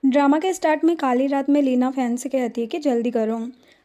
Drama के start में काली रात में लीना फैन से कहती है कि जल्दी करो।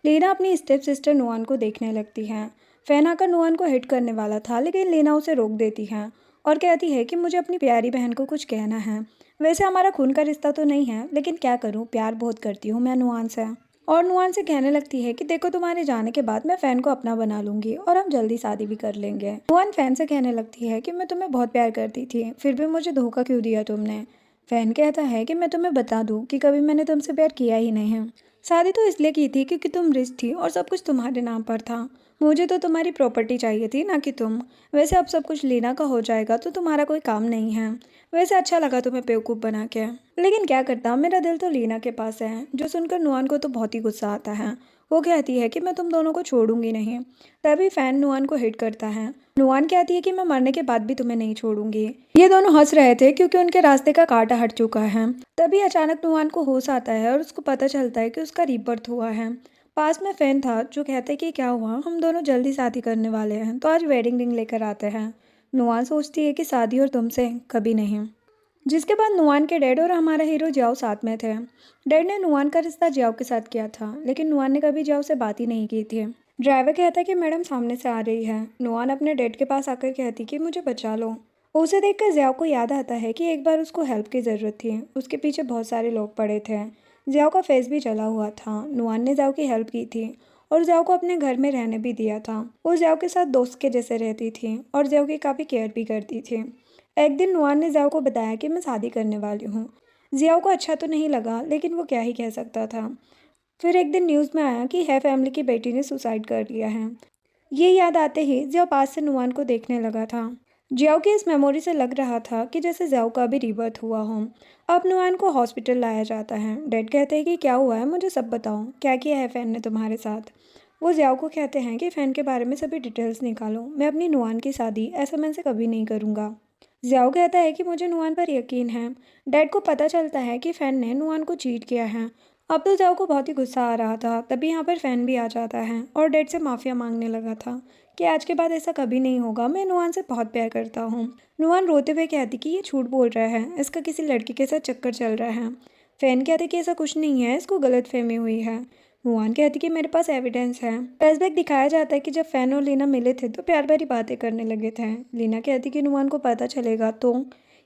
लीना अपनी स्टेप सिस्टर नुआन को देखने लगती है। फैन आकर नुआन को हिट करने वाला था, लेकिन लीना उसे रोक देती है और कहती है कि मुझे अपनी प्यारी बहन को कुछ कहना है। वैसे हमारा खून का रिश्ता तो नहीं है, लेकिन क्या करूँ, प्यार बहुत करती हूँ मैं नुआन से। और नुआन से कहने लगती है कि देखो, तुम्हारे जाने के बाद मैं फैन को अपना बना लूंगी और हम जल्दी शादी भी कर लेंगे। नुआन फैन से कहने लगती है कि मैं तुम्हें बहुत प्यार करती थी, फिर भी मुझे धोखा क्यों दिया तुमने। फैन कहता है कि मैं तुम्हें बता दूं कि कभी मैंने तुमसे प्यार किया ही नहीं है। शादी तो इसलिए की थी क्योंकि तुम रिच थी और सब कुछ तुम्हारे नाम पर था। मुझे तो तुम्हारी प्रॉपर्टी चाहिए थी, ना कि तुम। वैसे अब सब कुछ लीना का हो जाएगा तो तुम्हारा कोई काम नहीं है। वैसे अच्छा लगा तुम्हें बेवकूफ़ बना के, लेकिन क्या करता, मेरा दिल तो लीना के पास है। जो सुनकर नुआन को तो बहुत ही गुस्सा आता है। वो कहती है कि मैं तुम दोनों को छोड़ूंगी नहीं। तभी फैन नुआन को हिट करता है। नुआन कहती है कि मैं मरने के बाद भी तुम्हें नहीं छोड़ूंगी। ये दोनों हंस रहे थे क्योंकि उनके रास्ते का कांटा हट चुका है। तभी अचानक नुआन को होश आता है और उसको पता चलता है कि उसका रीबर्थ हुआ है। पास में फैन था जो कहते कि क्या हुआ, हम दोनों जल्दी शादी करने वाले हैं तो आज वेडिंग रिंग लेकर आते हैं। नुआन सोचती है कि शादी और तुमसे कभी नहीं। जिसके बाद नुआन के डैड और हमारा हीरो जियाओ साथ में थे। डैड ने नुआन का रिश्ता जियाओ के साथ किया था, लेकिन नुआन ने कभी जियाओ से बात ही नहीं की थी। ड्राइवर कहता कि मैडम सामने से आ रही है। नुआन अपने डैड के पास आकर कहती कि मुझे बचा लो। उसे देखकर जियाओ को याद आता है कि एक बार उसको हेल्प की ज़रूरत थी। उसके पीछे बहुत सारे लोग पड़े थे। जियाओ का फेस भी जला हुआ था। नुआन ने जियाओ की हेल्प की थी और जियाओ को अपने घर में रहने भी दिया था। वो जियाओ के साथ दोस्त के जैसे रहती थी और जियाओ की काफ़ी केयर भी करती थी। एक दिन नुआन ने जियाओ को बताया कि मैं शादी करने वाली हूँ। जियाओ को अच्छा तो नहीं लगा, लेकिन वो क्या ही कह सकता था। फिर एक दिन न्यूज़ में आया कि है फैमिली की बेटी ने सुसाइड कर लिया है। ये याद आते ही जियाओ पास से नुआन को देखने लगा था। जियाओ की इस मेमोरी से लग रहा था कि जैसे जियाओ का भी रिबर्थ हुआ हो। अब नुआन को हॉस्पिटल लाया जाता है। डैड कहते हैं कि क्या हुआ है, मुझे सब बताओ, क्या किया है फैन ने तुम्हारे साथ। वो जियाओ को कहते हैं कि फ़ैन के बारे में सभी डिटेल्स निकालो, मैं अपनी नुआन की शादी ऐसे मन से कभी नहीं करूँगा। जियाओ कहता है कि मुझे नुआन पर यकीन है। डैड को पता चलता है कि फ़ैन ने नुआन को चीट किया है। अब तो जियाओ को बहुत ही गुस्सा आ रहा था। तभी यहाँ पर फ़ैन भी आ जाता है और डैड से माफ़िया मांगने लगा था कि आज के बाद ऐसा कभी नहीं होगा, मैं नुआन से बहुत प्यार करता हूँ। नुआन रोते हुए कहती कि ये झूठ बोल रहा है, इसका किसी लड़की के साथ चक्कर चल रहा है। फ़ैन कहते कि ऐसा कुछ नहीं है, इसको गलतफहमी हुई है। नुआन कहती कि मेरे पास एविडेंस है। फ्लैशबैक दिखाया जाता है कि जब फैन और लीना मिले थे तो प्यार भरी बातें करने लगे थे। लीना कहती कि नुआन को पता चलेगा तो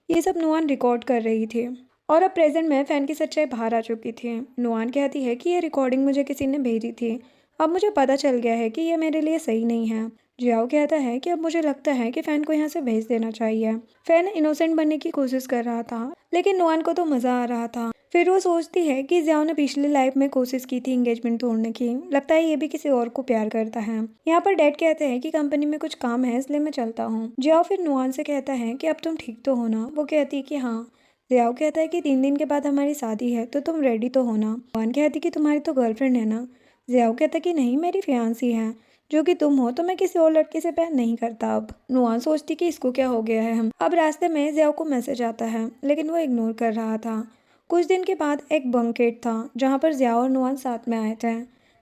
ये सब नुआन रिकॉर्ड कर रही थी और अब प्रेजेंट में फैन की सच्चाई बाहर आ चुकी थी। नुआन कहती है कि ये रिकॉर्डिंग मुझे किसी ने भेजी थी। अब मुझे पता चल गया है कि ये मेरे लिए सही नहीं है। जियाओ कहता है कि अब मुझे लगता है कि फैन को यहाँ से भेज देना चाहिए। फैन इनोसेंट बनने की कोशिश कर रहा था, लेकिन नुआन को तो मज़ा आ रहा था। फिर वो सोचती है कि जियाओ ने पिछली लाइफ में कोशिश की थी एंगेजमेंट तोड़ने की, लगता है ये भी किसी और को प्यार करता है। यहाँ पर डैड कहते हैं कि कंपनी में कुछ काम है इसलिए मैं चलता हूँ। जियाओ फिर नुआन से कहता है कि अब तुम ठीक तो हो ना। वो कहती है कि हाँ। जियाओ कहता है कि 3 दिन के बाद हमारी शादी है तो तुम रेडी तो हो ना। नुआन कहती कि तुम्हारी तो गर्लफ्रेंड है ना। जियाओ कहता कि नहीं, मेरी फियांसी है। जो कि तुम हो, तो मैं किसी और लड़के से प्यार नहीं करता। अब नुआन सोचती कि इसको क्या हो गया है। हम अब रास्ते में जियाओ को मैसेज आता है, लेकिन वो इग्नोर कर रहा था। कुछ दिन के बाद एक बंकेट था जहाँ पर जियाओ और नुआन साथ में आए थे।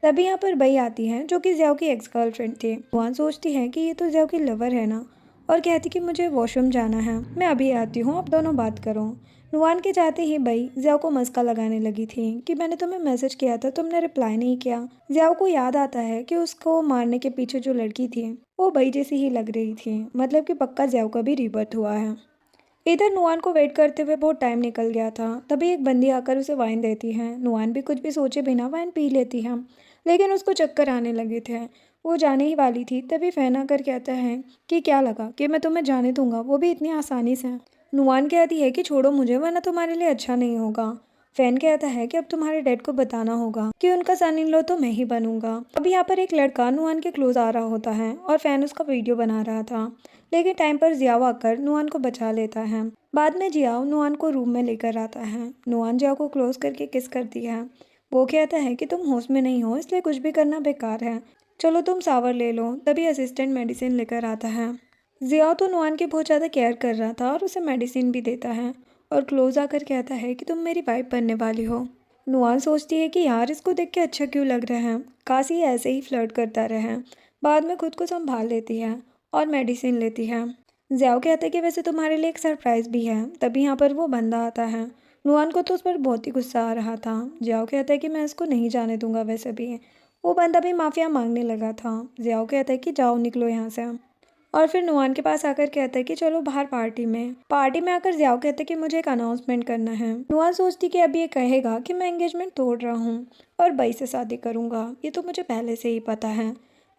तभी यहाँ पर बई आती है जो कि जियाओ की एक्स गर्लफ्रेंड थी। नुआन सोचती है कि ये तो जियाओ की लवर है ना, और कहती कि मुझे वॉशरूम जाना है, मैं अभी आती हूँ, आप दोनों बात करो। नुआन के जाते ही बई जियाओ को मस्का लगाने लगी थी कि मैंने तुम्हें मैसेज किया था, तुमने रिप्लाई नहीं किया। जियाओ को याद आता है कि उसको मारने के पीछे जो लड़की थी वो बई जैसी ही लग रही थी, मतलब कि पक्का जियाओ का भी रिबर्थ हुआ है। इधर नुआन को वेट करते हुए बहुत टाइम निकल गया था। तभी एक बंदी आकर उसे वाइन देती है। नुआन भी कुछ भी सोचे बिना वाइन पी लेती है, लेकिन उसको चक्कर आने लगे थे। वो जाने ही वाली थी, तभी फैन आकर कहता है कि क्या लगा कि मैं तुम्हें जाने दूंगा, वो भी इतनी आसानी से। नुआन कहती है कि छोड़ो मुझे, वरना तुम्हारे लिए अच्छा नहीं होगा। फैन कहता है कि अब तुम्हारे डैड को बताना होगा कि उनका सन इन लॉ तो मैं ही बनूंगा। अब यहाँ पर एक लड़का नुआन के क्लोज आ रहा होता है और फैन उसका वीडियो बना रहा था, लेकिन टाइम पर जियाओ आकर नुआन को बचा लेता है। बाद में जियाओ नुआन को रूम में लेकर आता है। नुआन जियाओ को क्लोज करके किस करती है। वो कहता है कि तुम होश में नहीं हो, इसलिए कुछ भी करना बेकार है, चलो तुम शावर ले लो। तभी असिस्टेंट मेडिसिन लेकर आता है। जियाओ तो नुआन की बहुत ज़्यादा केयर कर रहा था और उसे मेडिसिन भी देता है और क्लोज आकर कहता है कि तुम मेरी वाइफ बनने वाली हो। नुआन सोचती है कि यार इसको देख के अच्छा क्यों लग रहा है, काश ये ऐसे ही फ्लर्ट करता रहे। बाद में खुद को संभाल लेती है और मेडिसिन लेती है। जियाओ कहते हैं कि वैसे तुम्हारे लिए एक सरप्राइज़ भी है। तभी यहाँ पर वो बंदा आता है नुआन को तो उस पर बहुत ही गुस्सा आ रहा था। जियाओ कहता है कि मैं इसको नहीं जाने दूंगा। वैसे भी वो बंदा भी माफिया मांगने लगा था। जियाओ कहता है कि जाओ निकलो यहाँ से। और फिर नुआन के पास आकर कहता है कि चलो बाहर पार्टी में आकर जियाओ कहता है कि मुझे एक अनाउंसमेंट करना है। नुआन सोचती कि अब ये कहेगा कि मैं एंगेजमेंट तोड़ रहा हूँ और बई से शादी करूँगा। ये तो मुझे पहले से ही पता है।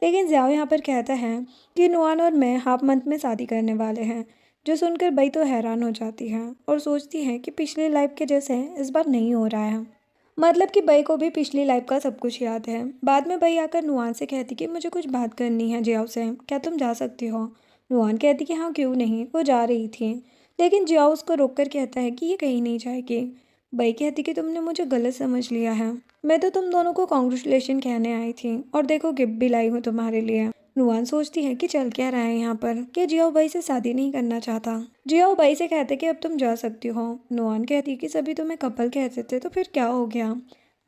लेकिन जियाओ यहाँ पर कहता है कि नुआन और मैं हाफ मंथ में शादी करने वाले हैं। जो सुनकर बई तो हैरान हो जाती है और सोचती है कि पिछली लाइफ के जैसे इस बार नहीं हो रहा है। मतलब कि बई को भी पिछली लाइफ का सब कुछ याद है। बाद में बई आकर नुआन से कहती कि मुझे कुछ बात करनी है जियाओ से, क्या तुम जा सकती हो? नुआन कहती कि हाँ क्यों नहीं, वो जा रही थी। लेकिन जियाओ उसको रोक कर कहता है कि ये कहीं नहीं जाएगी। बई कहती कि तुमने मुझे गलत समझ लिया है। मैं तो तुम दोनों को कॉन्ग्रेचुलेशन कहने आई थी और देखो गिफ्ट भी लाई हूँ तुम्हारे लिए। नुआन सोचती है कि चल क्या रहा है यहाँ पर, कि जियाओ बई से शादी नहीं करना चाहता। जियाओ बई से कहते कि अब तुम जा सकती हो। नुआन कहती कि सभी तुम्हें कपल कहते थे तो फिर क्या हो गया?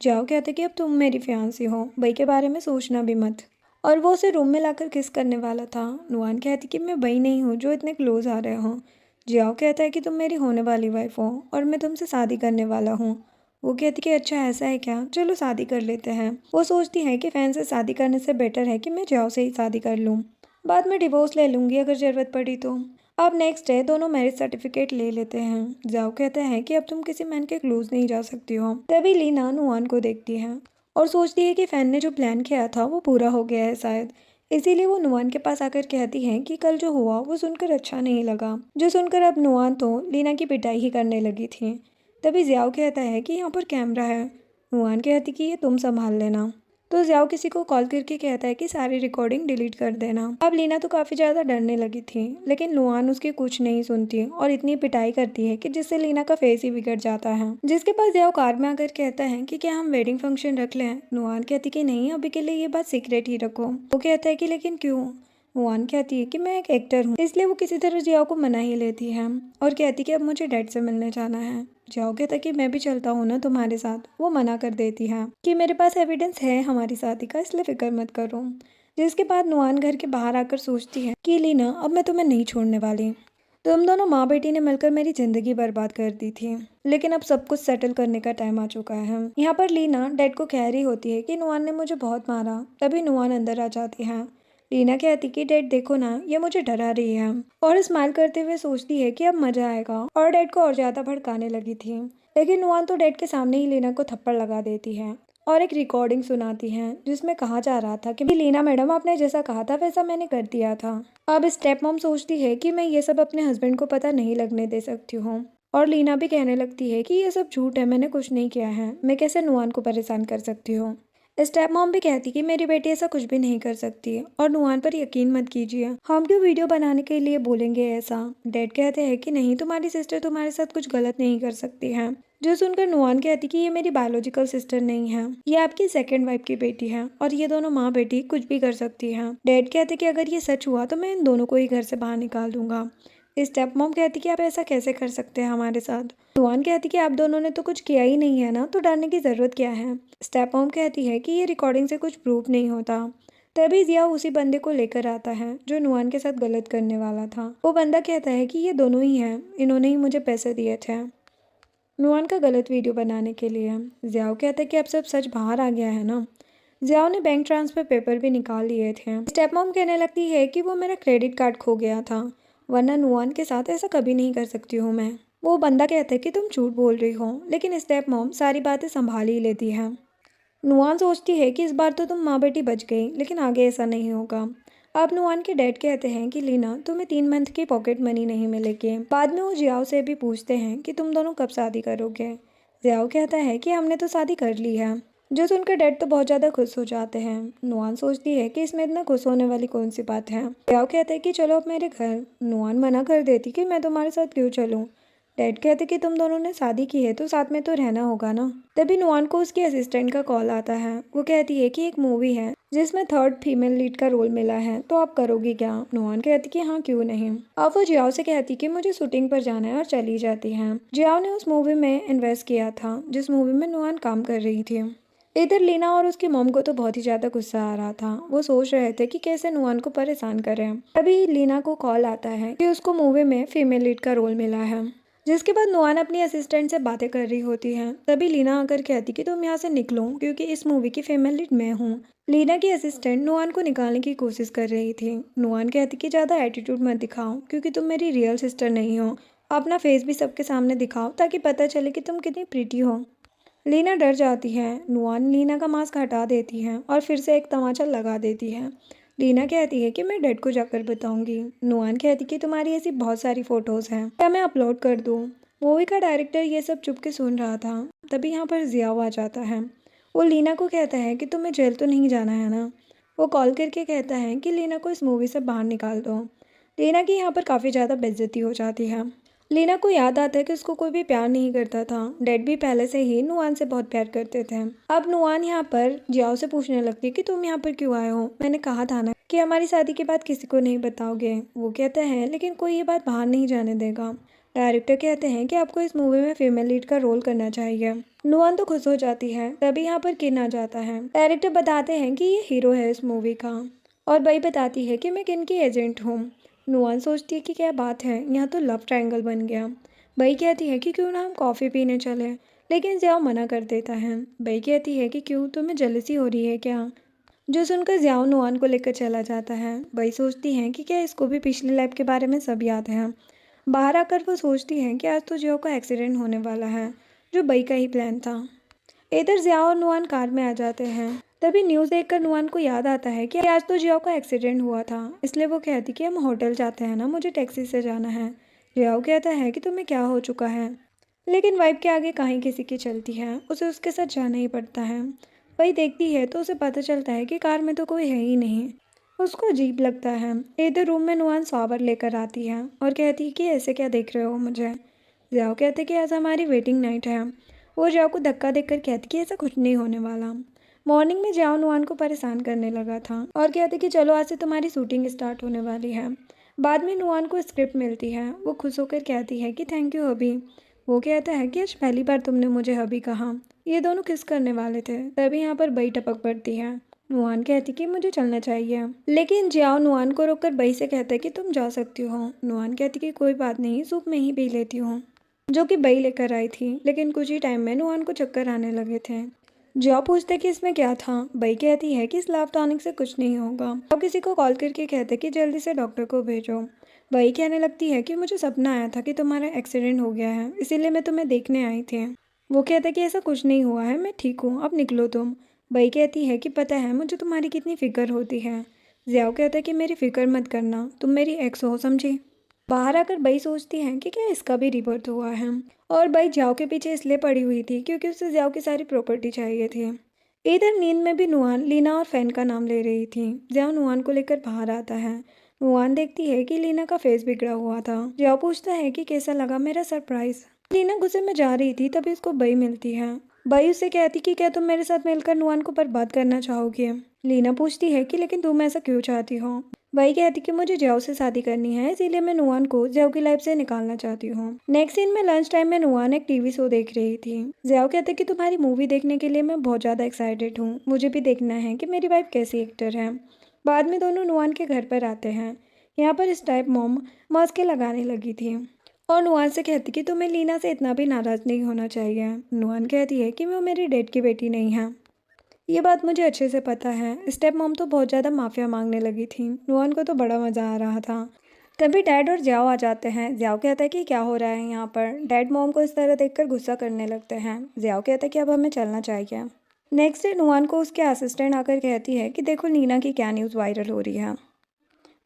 जियाओ कहते कि अब तुम मेरी फियांसी हो, बई के बारे में सोचना भी मत। और वो उसे रूम में लाकर किस करने वाला था। नुआन कहती कि मैं बई नहीं हूँ जो इतने क्लोज आ रहे हो। जियाओ कहता है कि तुम मेरी होने वाली वाइफ हो और मैं तुमसे शादी करने वाला हूँ। वो कहती कि अच्छा ऐसा है क्या, चलो शादी कर लेते हैं। वो सोचती है कि फैन से शादी करने से बेटर है कि मैं जियाओ से ही शादी कर लूँ। बाद में डिवोर्स ले लूँगी अगर ज़रूरत पड़ी तो। अब नेक्स्ट डे दोनों मैरिज सर्टिफिकेट ले लेते हैं। जियाओ कहता है कि अब तुम किसी मैन के क्लोज नहीं जा सकती हो। तभी लीना नुआन को देखती है और सोचती है कि फैन ने जो प्लान किया था वो पूरा हो गया है शायद। इसीलिए वो नुआन के पास आकर कहती है कि कल जो हुआ वो सुनकर अच्छा नहीं लगा। जो सुनकर अब नुआन तो लीना की पिटाई ही करने लगी थी। तभी जियाओ कहता है कि यहाँ पर कैमरा है। नुआन कहती कि ये तुम संभाल लेना। तो जियाओ किसी को कॉल करके कहता है कि सारी रिकॉर्डिंग डिलीट कर देना। अब लीना तो काफ़ी ज़्यादा डरने लगी थी, लेकिन नुआन उसकी कुछ नहीं सुनती और इतनी पिटाई करती है कि जिससे लीना का फेस ही बिगड़ जाता है। जिसके पास जियाओ कार में आकर कहता है कि क्या हम वेडिंग फंक्शन रख लें? नुआन कहती कि नहीं, अभी के लिए ये बात सीक्रेट ही रखो। वो कहता है कि लेकिन क्यों? नुआन कहती है कि मैं एक एक्टर हूँ, इसलिए वो किसी तरह जियाओ को मना ही लेती है और कहती कि अब मुझे डैड से मिलने जाना है। जियाओ कहता कि मैं भी चलता हूँ ना तुम्हारे साथ। वो मना कर देती है कि मेरे पास एविडेंस है हमारी शादी का, इसलिए फिक्र मत करो। जिसके बाद नुआन घर के बाहर आकर सोचती है कि लीना अब मैं तुम्हें नहीं छोड़ने वाली। तुम दोनों माँ बेटी ने मिलकर मेरी जिंदगी बर्बाद कर दी थी, लेकिन अब सब कुछ सेटल करने का टाइम आ चुका है। यहाँ पर लीना डैड को कह रही होती है कि नुआन ने मुझे बहुत मारा। तभी नुआन अंदर आ जाती है। लीना कहती कि डैड देखो ना, ये मुझे डरा रही है और स्माइल करते हुए सोचती है कि अब मजा आएगा और डैड को और ज्यादा भड़काने लगी थी। लेकिन नुआन तो डैड के सामने ही लीना को थप्पड़ लगा देती है और एक रिकॉर्डिंग सुनाती है जिसमें कहा जा रहा था कि लीना मैडम आपने जैसा कहा था वैसा मैंने कर दिया था। अब स्टेप मॉम सोचती है कि मैं ये सब अपने हस्बैंड को पता नहीं लगने दे सकती हूँ और लीना भी कहने लगती है कि ये सब झूठ है, मैंने कुछ नहीं किया है, मैं कैसे नुआन को परेशान कर सकती हूँ। स्टेप मॉम भी कहती कि मेरी बेटी ऐसा कुछ भी नहीं कर सकती और नुआन पर यकीन मत कीजिए, हम क्यों वीडियो बनाने के लिए बोलेंगे ऐसा। डैड कहते हैं कि नहीं, तुम्हारी सिस्टर तुम्हारे साथ कुछ गलत नहीं कर सकती है। जो सुनकर नुआन कहती कि ये मेरी बायोलॉजिकल सिस्टर नहीं है, ये आपकी सेकंड वाइफ की बेटी है और ये दोनों माँ बेटी कुछ भी कर सकती हैं। डैड कहते कि अगर ये सच हुआ तो मैं इन दोनों को ही घर से बाहर निकाल दूंगा। स्टेप मॉम कहती कि आप ऐसा कैसे कर सकते हैं हमारे साथ। नुआन कहती कि आप दोनों ने तो कुछ किया ही नहीं है ना, तो डरने की जरूरत क्या है। स्टेप मॉम कहती है कि ये रिकॉर्डिंग से कुछ प्रूफ नहीं होता। तभी जिया उसी बंदे को लेकर आता है जो नुआन के साथ गलत करने वाला था। वो बंदा कहता है कि ये दोनों ही हैं, इन्होंने ही मुझे पैसे दिए थे नुआन का गलत वीडियो बनाने के लिए। जियाओ कहता है कि अब सब सच बाहर आ गया है ना। जियाओ ने बैंक ट्रांसफर पेपर भी निकाल लिए थे। स्टेप मॉम कहने लगती है कि वो मेरा क्रेडिट कार्ड खो गया था, वरना नुआन के साथ ऐसा कभी नहीं कर सकती हूँ मैं। वो बंदा कहता है कि तुम झूठ बोल रही हो, लेकिन स्टेप मॉम सारी बातें संभाल ही लेती है। नुआन सोचती है कि इस बार तो तुम माँ बेटी बच गई, लेकिन आगे ऐसा नहीं होगा। अब नुआन के डैड कहते हैं कि लीना तुम्हें 3 मंथ की पॉकेट मनी नहीं मिलेगी। बाद में वो जियाओ से भी पूछते हैं कि तुम दोनों कब शादी करोगे। जियाओ कहता है कि हमने तो शादी कर ली है। जो सुनकर डैड तो बहुत ज़्यादा खुश हो जाते हैं। नुआन सोचती है कि इसमें इतना खुश होने वाली कौन सी बात है। जियाओ कहते हैं कि चलो अब मेरे घर। नुआन मना कर देती कि मैं तुम्हारे साथ क्यों चलूँ। डैड कहते कि तुम दोनों ने शादी की है तो साथ में तो रहना होगा ना। तभी नुआन को उसकी असिस्टेंट का कॉल आता है। वो कहती है कि एक मूवी है जिसमें 3rd फीमेल लीड का रोल मिला है, तो आप करोगी क्या। नुआन कहती कि हाँ क्यों नहीं। अब वो जियाओ से कहती कि मुझे शूटिंग पर जाना है और चली जाती है। जियाओ ने उस मूवी में इन्वेस्ट किया था जिस मूवी में नुआन काम कर रही थी। इधर लीना और उसकी मॉम को तो बहुत ही ज्यादा गुस्सा आ रहा था। वो सोच रहे थे कि कैसे नुआन को परेशान करें। तभी लीना को कॉल आता है कि उसको मूवी में फीमेल लीड का रोल मिला है। जिसके बाद नुआन अपनी असिस्टेंट से बातें कर रही होती हैं। तभी लीना आकर कहती कि तुम यहाँ से निकलो क्योंकि इस मूवी की फीमेल लीड मैं हूँ। लीना की असिस्टेंट नुआन को निकालने की कोशिश कर रही थी। नुआन कहती कि ज़्यादा एटीट्यूड मत दिखाओ क्योंकि तुम मेरी रियल सिस्टर नहीं हो। अपना फेस भी सबके सामने दिखाओ ताकि पता चले कि तुम कितनी प्रीटी हो। लीना डर जाती है। नुआन लीना का मास्क हटा देती है और फिर से एक तमाचा लगा देती है। लीना कहती है कि मैं डैड को जाकर बताऊंगी। नुआन कहती कि तुम्हारी ऐसी बहुत सारी फ़ोटोज़ हैं, क्या मैं अपलोड कर दूँ। मूवी का डायरेक्टर ये सब चुप के सुन रहा था। तभी यहाँ पर जियाओ आ जाता है। वो लीना को कहता है कि तुम्हें जेल तो नहीं जाना है ना। वो कॉल करके कहता है कि लीना को इस मूवी से बाहर निकाल दो। लीना की यहाँ पर काफ़ी ज़्यादा बेइज्जती हो जाती है। लीना को याद आता है कि उसको कोई भी प्यार नहीं करता था। डैड भी पहले से ही नुआन से बहुत प्यार करते थे। अब नुआन यहाँ पर जियाओ से पूछने लगती है कि तुम यहाँ पर क्यों आए हो। मैंने कहा था ना कि हमारी शादी के बाद किसी को नहीं बताओगे। वो कहता है लेकिन कोई ये बात बाहर नहीं जाने देगा। डायरेक्टर कहते हैं कि आपको इस मूवी में फीमेल लीड का रोल करना चाहिए। नुआन तो खुश हो जाती है। तभी यहाँ पर किन आ जाता है। डायरेक्टर बताते हैं कि ये हीरो है इस मूवी का और बई बताती है कि मैं किन की एजेंट हूँ। नुआन सोचती है कि क्या बात है, यहाँ तो लव ट्रायंगल बन गया। बई कहती है कि क्यों ना हम कॉफ़ी पीने चले, लेकिन जियाओ मना कर देता है। बई कहती है कि क्यों, तुम्हें जलसी हो रही है क्या। जो सुनकर जियाओ नुआन को लेकर चला जाता है। बई सोचती है कि क्या इसको भी पिछली लाइफ के बारे में सब याद है। बाहर आकर वो सोचती है कि आज तो जियाओ का एक्सीडेंट होने वाला है, जो बई का ही प्लान था। इधर जियाओ और नुआन कार में आ जाते हैं। तभी न्यूज़ देखकर नुआन को याद आता है कि आज तो जियाओ का एक्सीडेंट हुआ था। इसलिए वो कहती कि हम होटल जाते हैं ना, मुझे टैक्सी से जाना है। जियाओ कहता है कि तुम्हें क्या हो चुका है, लेकिन वाइफ के आगे कहीं किसी की चलती है। उसे उसके साथ जाना ही पड़ता है। वही देखती है तो उसे पता चलता है कि कार में तो कोई है ही नहीं। उसको अजीब लगता है। इधर रूम में नुआन शॉवर लेकर आती है और कहती है कि ऐसे क्या देख रहे हो मुझे। जियाओ कहते कि आज हमारी वेटिंग नाइट है। वो जियाओ को धक्का देकर कहती कि ऐसा कुछ नहीं होने वाला। मॉर्निंग में जियाओ नुआन को परेशान करने लगा था और कहते कि चलो आज से तुम्हारी शूटिंग स्टार्ट होने वाली है। बाद में नुआन को स्क्रिप्ट मिलती है। वो खुश होकर कहती है कि थैंक यू हबी। वो कहता है कि आज पहली बार तुमने मुझे हबी कहा। ये दोनों किस करने वाले थे। तभी यहाँ पर बई टपक पड़ती है। नुआन कहती कि मुझे चलना चाहिए, लेकिन जियाओ नुआन को रोककर बई से कहता है कि तुम जा सकती हो। नुआन कहती कि कोई बात नहीं, सूप में ही पी लेती हूँ, जो कि बई लेकर आई थी। लेकिन कुछ ही टाइम में नुआन को चक्कर आने लगे थे। जियाओ पूछते कि इसमें क्या था। बई कहती है कि इस लाफ टॉनिक से कुछ नहीं होगा। और किसी को कॉल करके कहते कि जल्दी से डॉक्टर को भेजो। बई कहने लगती है कि मुझे सपना आया था कि तुम्हारा एक्सीडेंट हो गया है, इसीलिए मैं तुम्हें देखने आई थी। वो कहता है कि ऐसा कुछ नहीं हुआ है, मैं ठीक हूँ, अब निकलो तुम। बई कहती है कि पता है मुझे तुम्हारी कितनी फ़िक्र होती है। जियाओ कहता है कि मेरी फ़िक्र मत करना, तुम मेरी एक्स हो, समझी। बाहर आकर बई सोचती है कि क्या इसका भी रिबर्थ हुआ है। और बई जियाओ के पीछे इसलिए पड़ी हुई थी क्योंकि उसे जियाओ की सारी प्रॉपर्टी चाहिए थी। इधर नींद में भी नुआन लीना और फैन का नाम ले रही थी। जियाओ नुआन को लेकर बाहर आता है। नुआन देखती है कि लीना का फेस बिगड़ा हुआ था। जियाओ पूछता है कि कैसा लगा मेरा सरप्राइज। लीना गुस्से में जा रही थी, तभी उसको बई मिलती है। बई उससे कहती कि क्या तुम मेरे साथ मिलकर नुआन को बर्बाद करना चाहोगे। लीना पूछती है कि लेकिन तुम ऐसा क्यों चाहती हो। वही कहती कि मुझे जियाओ से शादी करनी है, इसीलिए मैं नुआन को जियाओ की लाइफ से निकालना चाहती हूँ। नेक्स्ट सीन में लंच टाइम में नुआन एक टीवी शो देख रही थी। जियाओ कहते कि तुम्हारी मूवी देखने के लिए मैं बहुत ज़्यादा एक्साइटेड हूँ, मुझे भी देखना है कि मेरी वाइफ कैसी एक्टर है। बाद में दोनों नुआन के घर पर आते हैं। यहाँ पर इस टाइप मॉम मास्क लगाने लगी थी और नुआन से कहती कि तुम्हें लीना से इतना भी नाराज़ नहीं होना चाहिए। नुआन कहती है कि वो मेरी डेड की बेटी नहीं है। ये बात मुझे अच्छे से पता है। स्टेप मॉम तो बहुत ज़्यादा माफिया मांगने लगी थी। नुआन को तो बड़ा मज़ा आ रहा था। तभी डैड और जियाओ आ जाते हैं। जियाओ कहता है कि क्या हो रहा है यहाँ पर। डैड मॉम को इस तरह देखकर गुस्सा करने लगते हैं। जियाओ कहता है कि अब हमें चलना चाहिए। नेक्स्ट डे नुआन को उसके असिस्टेंट आकर कहती है कि देखो लीना की क्या न्यूज़ वायरल हो रही है।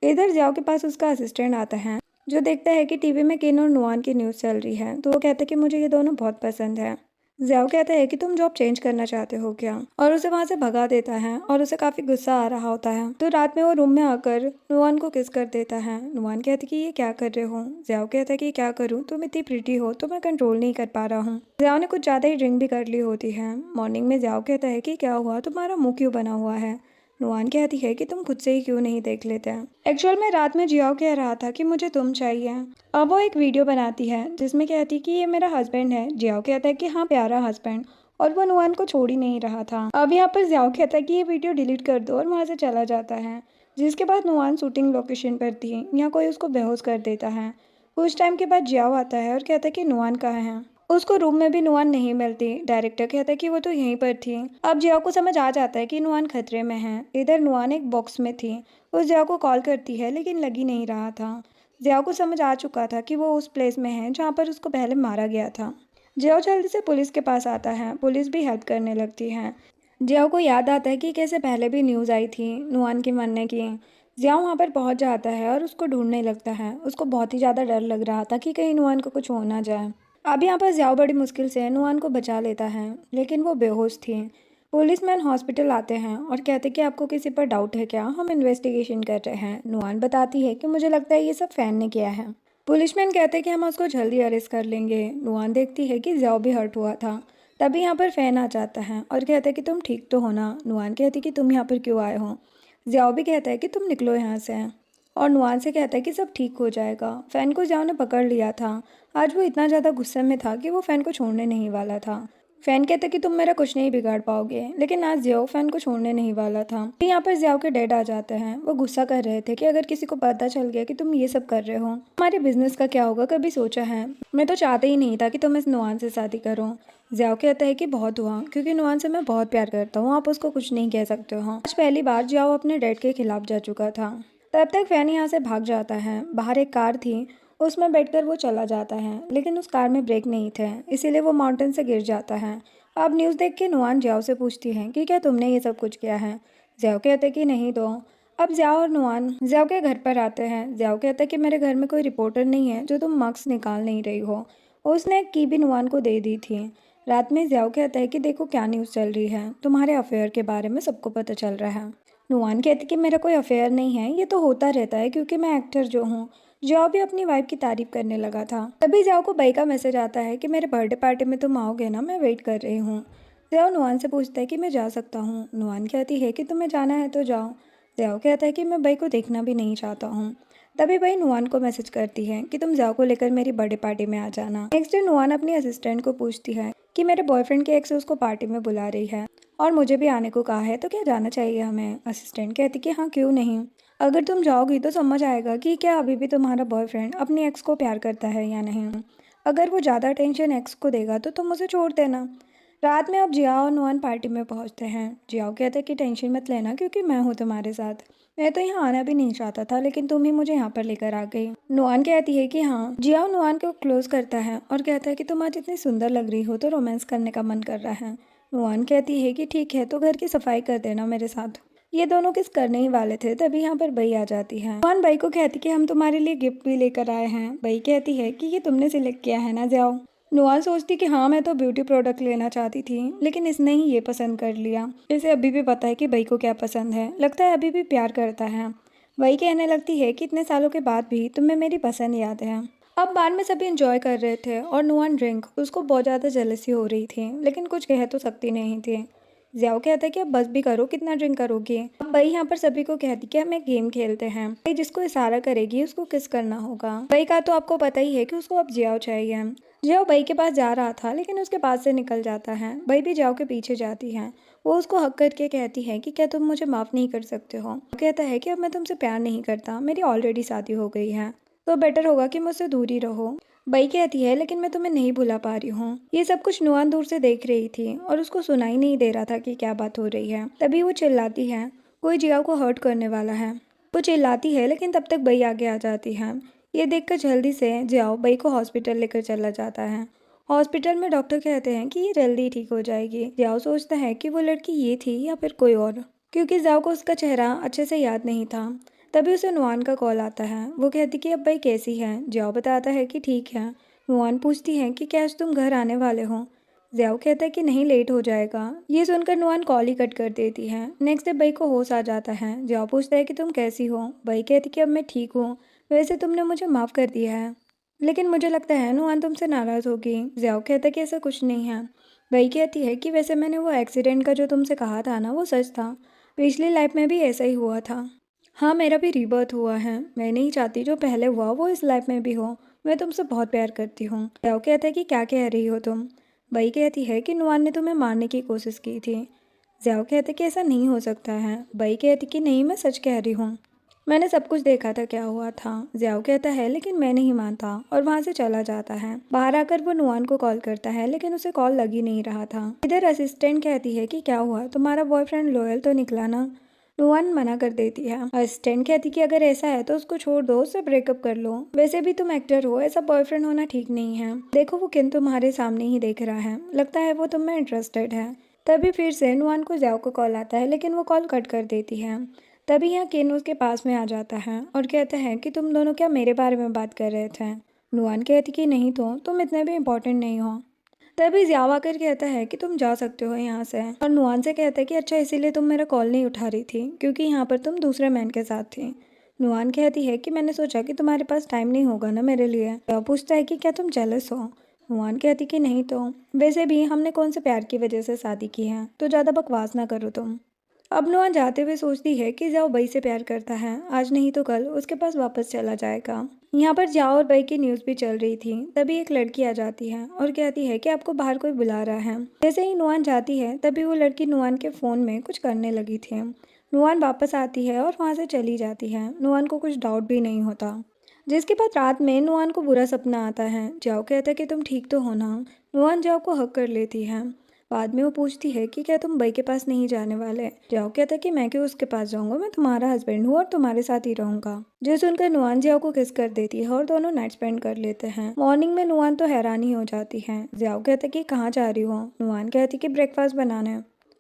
इधर जियाओ के पास उसका असिस्टेंट आता है, जो देखता है कि टीवी में किन और नुआन की न्यूज़ चल रही है। तो वो कहता है कि मुझे ये दोनों बहुत पसंद है। जियाओ कहता है कि तुम जॉब चेंज करना चाहते हो क्या, और उसे वहां से भगा देता है और उसे काफ़ी गुस्सा आ रहा होता है। तो रात में वो रूम में आकर नुआन को किस कर देता है। नुआन कहती कि ये क्या कर रहे हो। जियाओ कहता है कि क्या करूँ, तुम इतनी प्रीटी हो तो मैं कंट्रोल नहीं कर पा रहा हूँ। जियाओ ने कुछ ज़्यादा ही ड्रिंक भी कर ली होती है। मॉर्निंग में जियाओ कहता है कि क्या हुआ, तुम्हारा मुँह क्यों बना हुआ है। नुआन कहती है कि तुम खुद से ही क्यों नहीं देख लेते हैं। एक्चुअल में रात में जियाओ कह रहा था कि मुझे तुम चाहिए। अब वो एक वीडियो बनाती है जिसमें कहती कि ये मेरा हस्बैंड है। जियाओ कहता है कि हाँ, प्यारा हस्बैंड। और वो नुआन को छोड़ ही नहीं रहा था। अब यहाँ पर जियाओ कहता है कि ये वीडियो डिलीट कर दो और वहाँ से चला जाता है। जिसके बाद नुआन शूटिंग लोकेशन पर थी। यहाँ कोई उसको बेहोश कर देता है। कुछ टाइम के बाद जियाओ आता है और कहता है कि नुआन कहाँ है। उसको रूम में भी नुआन नहीं मिलती। डायरेक्टर कहता है कि वो तो यहीं पर थी। अब जियाओ को समझ आ जाता है कि नुआन खतरे में है। इधर नुआन एक बॉक्स में थी। वो जियाओ को कॉल करती है लेकिन लग ही नहीं रहा था। जियाओ को समझ आ चुका था कि वो उस प्लेस में है जहाँ पर उसको पहले मारा गया था। जियाओ जल्दी से पुलिस के पास आता है। पुलिस भी हेल्प करने लगती है। जियाओ को याद आता है कि कैसे पहले भी न्यूज़ आई थी नुआन के मरने की। जियाओ वहाँ पर पहुँच जाता है और उसको ढूंढने लगता है। उसको बहुत ही ज़्यादा डर लग रहा था कि कहीं नुआन को कुछ हो ना जाए। अब यहाँ पर जियाओ बड़ी मुश्किल से नुआन को बचा लेता है लेकिन वो बेहोश थी। पुलिसमैन हॉस्पिटल आते हैं और कहते कि आपको किसी पर डाउट है क्या, हम इन्वेस्टिगेशन कर रहे हैं। नुआन बताती है कि मुझे लगता है ये सब फैन ने किया है। पुलिसमैन कहते हैं कि हम उसको जल्दी अरेस्ट कर लेंगे। नुआन देखती है कि जियाओ भी हर्ट हुआ था। तभी यहाँ पर फैन आ जाता है और कहता है कि तुम ठीक तो हो ना। नुआन कहती कि तुम यहाँ पर क्यों आए हो। जियाओ भी कहता है कि तुम निकलो यहाँ से और नुआन से कहता है कि सब ठीक हो जाएगा। फैन को जियाओ ने पकड़ लिया था। आज वो इतना ज़्यादा गुस्से में था कि वो फ़ैन को छोड़ने नहीं वाला था। फ़ैन कहता कि तुम मेरा कुछ नहीं बिगाड़ पाओगे, लेकिन आज जियाओ फ़ैन को छोड़ने नहीं वाला था। यहाँ पर जियाओ के डैड आ जाते हैं। वो गुस्सा कर रहे थे कि अगर किसी को पता चल गया कि तुम ये सब कर रहे हो, हमारे बिजनेस का क्या होगा, कभी सोचा है। मैं तो चाहता ही नहीं था कि तुम इस नुआन से शादी करो। जियाओ कहता है कि बहुत हुआ, क्योंकि नुआन से मैं बहुत प्यार करता हूँ, आप उसको कुछ नहीं कह सकते हो। आज पहली बार जियाओ अपने डैड के खिलाफ जा चुका था। तब तक फैन यहाँ से भाग जाता है। बाहर एक कार थी, उसमें बैठकर वो चला जाता है, लेकिन उस कार में ब्रेक नहीं थे, इसीलिए वो माउंटेन से गिर जाता है। अब न्यूज़ देख के नुआन जियाओ से पूछती है कि क्या तुमने ये सब कुछ किया है। जियाओ कहते कि नहीं तो। अब जियाओ और नुआन जियाओ के घर पर आते हैं। जियाओ कहता है कि मेरे घर में कोई रिपोर्टर नहीं है जो तुम मार्क्स निकाल नहीं रही हो। उसने एक की भी नुआन को दे दी थी। रात में जियाओ कहता है कि देखो क्या न्यूज़ चल रही है, तुम्हारे अफेयर के बारे में सबको पता चल रहा है। नुआन कहती कि मेरा कोई अफेयर नहीं है, ये तो होता रहता है क्योंकि मैं एक्टर जो हूँ। जियाओ भी अपनी वाइफ की तारीफ करने लगा था। तभी जियाओ को बई का मैसेज आता है कि मेरे बर्थडे पार्टी में तुम आओगे ना, मैं वेट कर रही हूँ। जियाओ नुआन से पूछता है कि मैं जा सकता हूँ। नुआन कहती है कि तुम्हें जाना है तो जाओ। जियाओ कहता है कि मैं बई को देखना भी नहीं चाहता हूँ। तभी बई नुआन को मैसेज करती है कि तुम जियाओ को लेकर मेरी बर्थडे पार्टी में आ जाना। नेक्स्ट डे नुआन अपनी असिस्टेंट को पूछती है कि मेरे बॉयफ्रेंड की एक्स उसको पार्टी में बुला रही है और मुझे भी आने को कहा है, तो क्या जाना चाहिए हमें। असिस्टेंट कहती कि हाँ क्यों नहीं, अगर तुम जाओगी तो समझ आएगा कि क्या अभी भी तुम्हारा बॉयफ्रेंड अपनी एक्स को प्यार करता है या नहीं। अगर वो ज़्यादा टेंशन एक्स को देगा तो तुम उसे छोड़ देना। रात में अब जियाओ और नुआन पार्टी में पहुंचते हैं। जियाओ कहता है कि टेंशन मत लेना क्योंकि मैं हूँ तुम्हारे साथ। मैं तो यहाँ आना भी नहीं चाहता था लेकिन तुम ही मुझे यहाँ पर लेकर आ गई। नुआन कहती है कि हाँ। जियाओ नुआन को क्लोज करता है और कहता है कि तुम आज इतनी सुंदर लग रही हो तो रोमांस करने का मन कर रहा है। नुआन कहती है कि ठीक है, तो घर की सफाई कर देना मेरे साथ। ये दोनों किस करने ही वाले थे, तभी यहाँ पर बई आ जाती है। नुआन बई को कहती कि हम तुम्हारे लिए गिफ्ट भी लेकर आए हैं। बई कहती है कि ये तुमने सिलेक्ट किया है ना जियाओ। नुआन सोचती कि हाँ मैं तो ब्यूटी प्रोडक्ट लेना चाहती थी, लेकिन इसने ही ये पसंद कर लिया। इसे अभी भी पता है कि बई को क्या पसंद है, लगता है अभी भी प्यार करता है। वही कहने लगती है कि इतने सालों के बाद भी तुम्हें मेरी पसंद याद है। अब बार में सभी एंजॉय कर रहे थे और नुआन ड्रिंक, उसको बहुत ज़्यादा जेलसी हो रही थी लेकिन कुछ कह तो सकती नहीं थी। जियाओ कहता है कि अब बस भी करो, कितना ड्रिंक करोगी। अब बई यहाँ पर सभी को कहती कि हम एक गेम खेलते हैं, बई जिसको इशारा करेगी उसको किस करना होगा। बई का तो आपको पता ही है कि उसको अब जियाओ चाहिए। जियाओ बई के पास जा रहा था लेकिन उसके पास से निकल जाता है। बई भी जियाओ के पीछे जाती है। वो उसको हक करके कहती है कि क्या तुम मुझे माफ़ नहीं कर सकते हो। वो कहता है कि अब मैं तुमसे प्यार नहीं करता, मेरी ऑलरेडी शादी हो गई है, तो बेटर होगा कि मुझसे दूर ही रहो। बई कहती है लेकिन मैं तुम्हें नहीं भुला पा रही हूँ। ये सब कुछ नुआन दूर से देख रही थी और उसको सुनाई नहीं दे रहा था कि क्या बात हो रही है। तभी वो चिल्लाती है कोई जियाओ को हर्ट करने वाला है। वो चिल्लाती है लेकिन तब तक बई आगे आ जाती है। ये देखकर जल्दी से जियाओ बई को हॉस्पिटल लेकर चला जाता है। हॉस्पिटल में डॉक्टर कहते हैं कि ये जल्दी ठीक हो जाएगी। जियाओ सोचता है कि वो लड़की ये थी या फिर कोई और, क्योंकि जियाओ को उसका चेहरा अच्छे से याद नहीं था। तभी उसे नुआन का कॉल आता है। वो कहती कि अब भाई कैसी है। जियाओ बताता है कि ठीक है। नुआन पूछती है कि क्या आज तुम घर आने वाले हो। जियाओ कहता है कि नहीं, लेट हो जाएगा। ये सुनकर नुआन कॉल ही कट कर देती है। नेक्स्ट डे बई को होश आ जाता है। जियाओ पूछता है कि तुम कैसी हो। बई कहती कि अब मैं ठीक हूँ, वैसे तुमने मुझे माफ़ कर दिया है, लेकिन मुझे लगता है नुआन तुमसे नाराज़ होगी। जियाओ कहता है कि ऐसा कुछ नहीं है। बई कहती है कि वैसे मैंने वो एक्सीडेंट का जो तुमसे कहा था ना, वो सच था। पिछली लाइफ में भी ऐसा ही हुआ था। हाँ, मेरा भी रीबर्थ हुआ है। मैं नहीं चाहती जो पहले हुआ वो इस लाइफ में भी हो। मैं तुमसे बहुत प्यार करती हूँ। जियाओ कहता है कि क्या कह रही हो तुम। बई कहती है कि नुआन ने तुम्हें मारने की कोशिश की थी। जियाओ कहते कि ऐसा नहीं हो सकता है। बई कहती कि नहीं, मैं सच कह रही हूँ। मैंने सब कुछ देखा था क्या हुआ था, जियाओ कहता है, लेकिन मैं नहीं मानता और वहाँ से चला जाता है। बाहर आकर वो नुआन को कॉल करता है, लेकिन उसे कॉल लग ही नहीं रहा था। इधर असिस्टेंट कहती है कि क्या हुआ, तुम्हारा बॉयफ्रेंड लॉयल तो निकला ना। नुआन मना कर देती है। असिस्टेंट कहती कि अगर ऐसा है तो उसको छोड़ दो, उससे ब्रेकअप कर लो। वैसे भी तुम एक्टर हो, ऐसा बॉयफ्रेंड होना ठीक नहीं है। देखो वो किन तुम्हारे सामने ही देख रहा है, लगता है वो तुम में इंटरेस्टेड है। तभी फिर से नुआन को जियाओ को कॉल आता है, लेकिन वो कॉल कट कर देती है। तभी यहाँ केन उसके पास में आ जाता है और कहता है कि तुम दोनों क्या मेरे बारे में बात कर रहे थे। नुआन कहती कि नहीं तो तुम इतने भी इम्पोर्टेंट नहीं हो। तभी जियाओ आकर कहता है कि तुम जा सकते हो यहाँ से, और नुआन से कहता है कि अच्छा इसीलिए तुम मेरा कॉल नहीं उठा रही थी क्योंकि यहाँ पर तुम दूसरे मैन के साथ थी। नुआन कहती है कि मैंने सोचा कि तुम्हारे पास टाइम नहीं होगा ना मेरे लिए। जियाओ पूछता है कि क्या तुम जेलस हो। नुआन कहती कि नहीं तो, वैसे भी हमने कौन से प्यार की वजह से शादी की है, तो ज़्यादा बकवास ना करो तुम। अब नुआन जाते हुए सोचती है कि जाओ बई से प्यार करता है, आज नहीं तो कल उसके पास वापस चला जाएगा। यहाँ पर जाओ और बई की न्यूज़ भी चल रही थी। तभी एक लड़की आ जाती है और कहती है कि आपको बाहर कोई बुला रहा है। जैसे ही नुआन जाती है तभी वो लड़की नुआन के फ़ोन में कुछ करने लगी थी। नुआन वापस आती है और वहाँ से चली जाती है। नुआन को कुछ डाउट भी नहीं होता। जिसके बाद रात में नुआन को बुरा सपना आता है। जाओ कहता है कि तुम ठीक तो हो ना। नुआन जाओ को हक कर लेती है। बाद में वो पूछती है कि क्या तुम बई के पास नहीं जाने वाले। जाओ कहता है कि मैं क्यों उसके पास जाऊंगा, मैं तुम्हारा हस्बैंड हूँ और तुम्हारे साथ ही रहूंगा। जो सुनकर नुआन जियाओ को किस कर देती है और दोनों नाइट स्पेंड कर लेते हैं। मॉर्निंग में नुआन तो हैरान ही हो जाती है। जियाओ कहता है कि कहाँ जा रही हो। नुआन कहती कि ब्रेकफास्ट बनाने।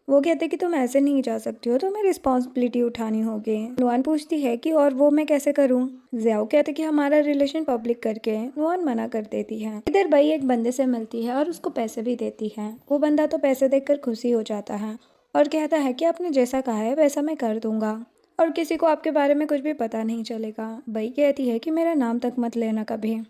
वो कहते कि तुम ऐसे नहीं जा सकती हो, तुम्हें रिस्पॉन्सिबिलिटी उठानी होगी। नुआन पूछती है कि और वो मैं कैसे करूं। जियाओ कहते कि हमारा रिलेशन पब्लिक करके। नुआन मना कर देती है। इधर बई एक बंदे से मिलती है और उसको पैसे भी देती है। वो बंदा तो पैसे देखकर खुशी हो जाता है और कहता है कि आपने जैसा कहा है वैसा मैं कर दूंगा और किसी को आपके बारे में कुछ भी पता नहीं चलेगा। बई कहती है कि मेरा नाम तक मत लेना कभी।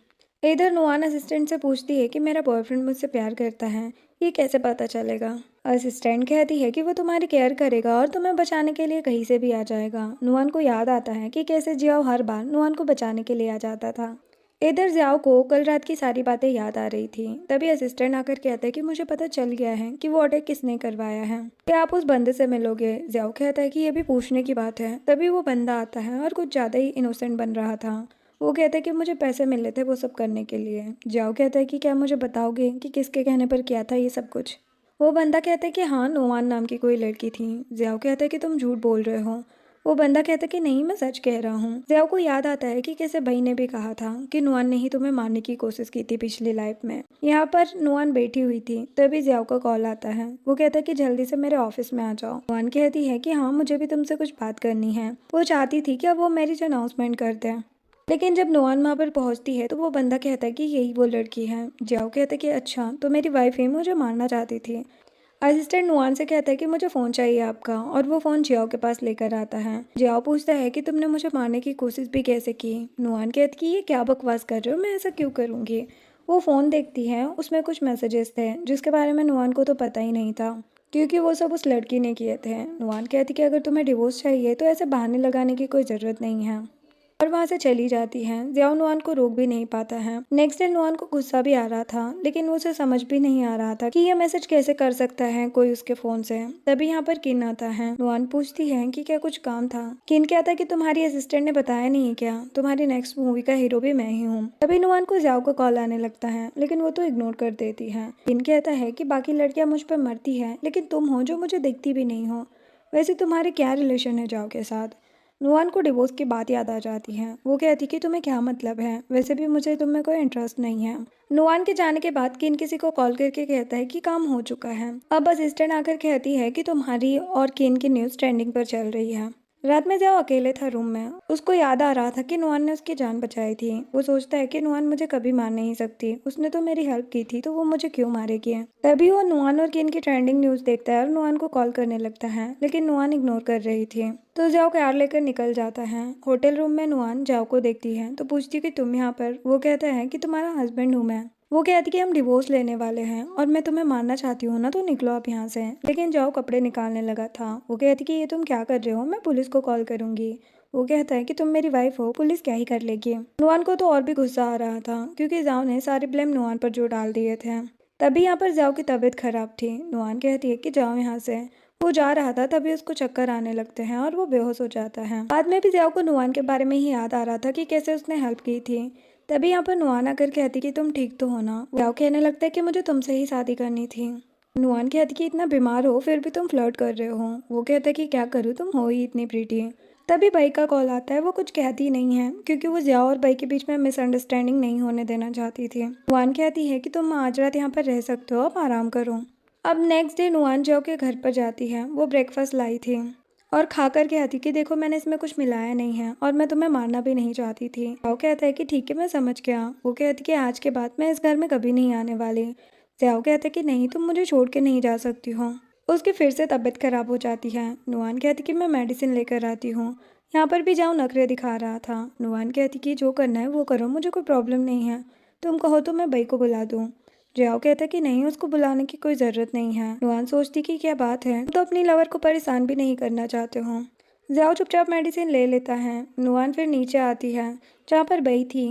इधर नुआन असिस्टेंट से पूछती है कि मेरा बॉयफ्रेंड मुझसे प्यार करता है, ये कैसे पता चलेगा। असिस्टेंट कहती है कि वो तुम्हारी केयर करेगा और तुम्हें बचाने के लिए कहीं से भी आ जाएगा। नुआन को याद आता है कि कैसे जियाओ हर बार नुआन को बचाने के लिए आ जाता था। इधर जियाओ को कल रात की सारी बातें याद आ रही थी। तभी असिस्टेंट आकर कहता है कि मुझे पता चल गया है कि वो अटैक किसने करवाया है, क्या आप उस बंदे से मिलोगे। जियाओ कहता है कि ये भी पूछने की बात है। तभी वो बंदा आता है और कुछ ज़्यादा ही इनोसेंट बन रहा था। वो कहता है कि मुझे पैसे मिले थे वो सब करने के लिए। जाओ कहता है कि क्या मुझे बताओगे कि किसके कहने पर किया था ये सब कुछ। वो बंदा कहता है कि हाँ, नुआन नाम की कोई लड़की थी। जियाओ कहता है कि तुम झूठ बोल रहे हो। वो बंदा कहता है कि नहीं, मैं सच कह रहा हूँ। जियाओ को याद आता है कि कैसे भाई ने भी कहा था कि नुआन ने ही तुम्हें मारने की कोशिश की थी पिछली लाइफ में। यहाँ पर नुआन बैठी हुई थी। तभी जियाओ का कॉल आता है। वो कहता है कि जल्दी से मेरे ऑफिस में आ जाओ। नुआन कहती है कि हाँ, मुझे भी तुमसे कुछ बात करनी है। वो चाहती थी कि वो मैरिज अनाउंसमेंट कर दें, लेकिन जब नुआन वहाँ पर पहुँचती है तो वो बंदा कहता है कि यही वो लड़की है। जियाओ कहता है कि अच्छा, तो मेरी वाइफ ही मुझे मारना चाहती थी। असिस्टेंट नुआन से कहता है कि मुझे फ़ोन चाहिए आपका, और वो फ़ोन जियाओ के पास लेकर आता है। जियाओ पूछता है कि तुमने मुझे मारने की कोशिश भी कैसे की। नुआन कहती कि ये क्या बकवास कर रहे हो, मैं ऐसा क्यों करूँगी। वो फ़ोन देखती है, उसमें कुछ मैसेजेस थे जिसके बारे में नुआन को तो पता ही नहीं था क्योंकि वो सब उस लड़की ने किए थे। नुआन कहती कि अगर तुम्हें डिवोर्स चाहिए तो ऐसे बहाने लगाने की कोई ज़रूरत नहीं है, और वहाँ से चली जाती है। जियाओ नुआन को रोक भी नहीं पाता है। नेक्स्ट डे नुआन को गुस्सा भी आ रहा था, लेकिन उसे समझ भी नहीं आ रहा था कि ये मैसेज कैसे कर सकता है कोई उसके फोन से। तभी यहाँ पर किन आता है। नुआन पूछती है कि क्या कुछ काम था। किन कहता है कि तुम्हारी असिस्टेंट ने बताया नहीं क्या, तुम्हारी नेक्स्ट मूवी का हीरो भी मैं ही हूँ। तभी नुआन को जियाओ का कॉल आने लगता है, लेकिन वो तो इग्नोर कर देती है। किन कहता है कि बाकी लड़कियां मुझ पर मरती है, लेकिन तुम हो जो मुझे दिखती भी नहीं हो। वैसे तुम्हारे क्या रिलेशन है जाओ के साथ। नुआन को डिवोर्स की बात याद आ जाती है। वो कहती कि तुम्हें क्या मतलब है, वैसे भी मुझे तुम में कोई इंटरेस्ट नहीं है। नुआन के जाने के बाद किन किसी को कॉल करके कहता है कि काम हो चुका है। अब असिस्टेंट आकर कहती है कि तुम्हारी और किन की न्यूज़ ट्रेंडिंग पर चल रही है। रात में जब अकेले था रूम में, उसको याद आ रहा था कि नुआन ने उसकी जान बचाई थी। वो सोचता है कि नुआन मुझे कभी मार नहीं सकती, उसने तो मेरी हेल्प की थी, तो वो मुझे क्यों मारेगी। तभी वो नुआन और किन की ट्रेंडिंग न्यूज़ देखता है और नुआन को कॉल करने लगता है, लेकिन नुआन इग्नोर कर रही थी। तो जाओ कार लेकर निकल जाता है। होटल रूम में नुआन जाओ को देखती है तो पूछती है कि तुम यहाँ पर। वो कहता है कि तुम्हारा हस्बैंड हूँ मैं। वो कहती कि हम डिवोर्स लेने वाले हैं और मैं तुम्हें मारना चाहती हूँ ना, तो निकलो आप यहाँ से। लेकिन जाओ कपड़े निकालने लगा था। वो कहती कि ये तुम क्या कर रहे हो, मैं पुलिस को कॉल करूंगी। वो कहता है कि तुम मेरी वाइफ हो, पुलिस क्या ही कर लेगी। नुआन को तो और भी गुस्सा आ रहा था क्योंकि जाओ ने सारे ब्लेम नुआन पर जो डाल दिए थे। तभी यहाँ पर जाओ की तबीयत खराब थी। नुआन कहती है कि जाओ यहाँ से। वो जा रहा था तभी उसको चक्कर आने लगते हैं और वो बेहोश हो जाता है। बाद में भी जियाओ को नुआन के बारे में ही याद आ रहा था कि कैसे उसने हेल्प की थी। तभी यहाँ पर नुआन आकर कहती कि तुम ठीक तो हो ना। जियाओ कहने लगता है कि मुझे तुमसे ही शादी करनी थी। नुआन कहती कि इतना बीमार हो फिर भी तुम फ्लर्ट कर रहे हो। वो कहता है कि क्या करूँ, तुम हो ही इतनी प्रीटी। तभी बाई का कॉल आता है। वो कुछ कहती नहीं है क्योंकि वो जियाओ और बाई के बीच में मिसअंडरस्टैंडिंग नहीं होने देना चाहती थी। नुआन कहती है कि तुम आज रात यहाँ पर रह सकते हो, अब आराम करो। अब नेक्स्ट डे नुआन जियाओ के घर पर जाती है। वो ब्रेकफास्ट लाई थी और खा कर कहती कि देखो मैंने इसमें कुछ मिलाया नहीं है और मैं तुम्हें मारना भी नहीं चाहती थी। जियाओ कहता है कि ठीक है मैं समझ गया। वो कहती कि आज के बाद मैं इस घर में कभी नहीं आने वाली। जियाओ कहता है कि नहीं, तुम मुझे छोड़ के नहीं जा सकती हो। उसकी फिर से तबीयत खराब हो जाती है। नुआन कहती कि मैं मेडिसिन लेकर आती हूँ। यहाँ पर भी जाओ नखरे दिखा रहा था। नुआन कहती कि जो करना है वो करो, मुझे कोई प्रॉब्लम नहीं है, तुम कहो तो मैं बाई को बुला दूँ। जियाओ कहता कि नहीं, उसको बुलाने की कोई ज़रूरत नहीं है। नुआन सोचती कि क्या बात है, तो अपनी लवर को परेशान भी नहीं करना चाहते हो। जियाओ चुपचाप मेडिसिन ले लेता है। नुआन फिर नीचे आती है जहाँ पर बाई थी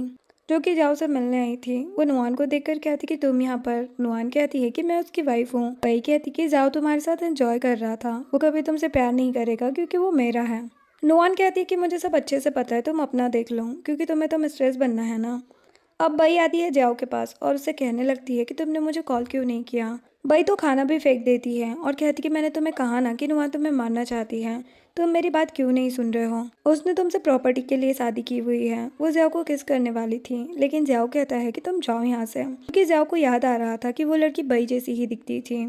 जो कि जियाओ से मिलने आई थी। वो नुआन को देखकर कहती कि तुम यहाँ पर। नुआन कहती है कि मैं उसकी वाइफ हूँ। बाई कहती कि जियाओ तुम्हारे साथ एंजॉय कर रहा था, वो कभी तुमसे प्यार नहीं करेगा क्योंकि वो मेरा है। नुआन कहती है कि मुझे सब अच्छे से पता है, तुम अपना देख लो क्योंकि तुम्हें तो मिस्ट्रेस बनना है ना। अब बई आती है जियाओ के पास और उससे कहने लगती है कि तुमने मुझे कॉल क्यों नहीं किया। बई तो खाना भी फेंक देती है और कहती कि मैंने तुम्हें कहा ना कि नुआन तुम्हें मारना चाहती है, तुम मेरी बात क्यों नहीं सुन रहे हो। उसने तुमसे प्रॉपर्टी के लिए शादी की हुई है। वो जियाओ को किस करने वाली थी लेकिन जियाओ कहता है कि तुम जाओ यहाँ से, क्योंकि जियाओ को याद आ रहा था कि वो लड़की बई जैसी ही दिखती थी।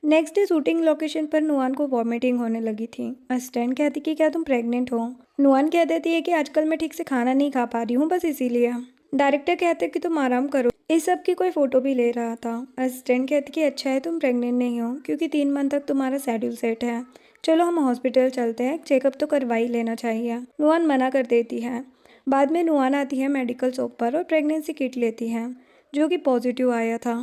नेक्स्ट डे शूटिंग लोकेशन पर नुआन को वॉमिटिंग होने लगी थी। असिस्टेंट कहती कि क्या तुम प्रेग्नेंट हो। नुआन कह देती है कि आजकल मैं ठीक से खाना नहीं खा पा रही हूँ, बस इसीलिए। डायरेक्टर कहते कि तुम आराम करो। इस सब की कोई फोटो भी ले रहा था। असिस्टेंट कहती कि अच्छा है तुम प्रेग्नेंट नहीं हो क्योंकि 3 मंथ तक तुम्हारा शेड्यूल सेट है। चलो हम हॉस्पिटल चलते हैं, चेकअप तो करवा ही लेना चाहिए। नुआन मना कर देती है। बाद में नुआन आती है मेडिकल शॉप पर और प्रेगनेंसी किट लेती है जो कि पॉजिटिव आया था।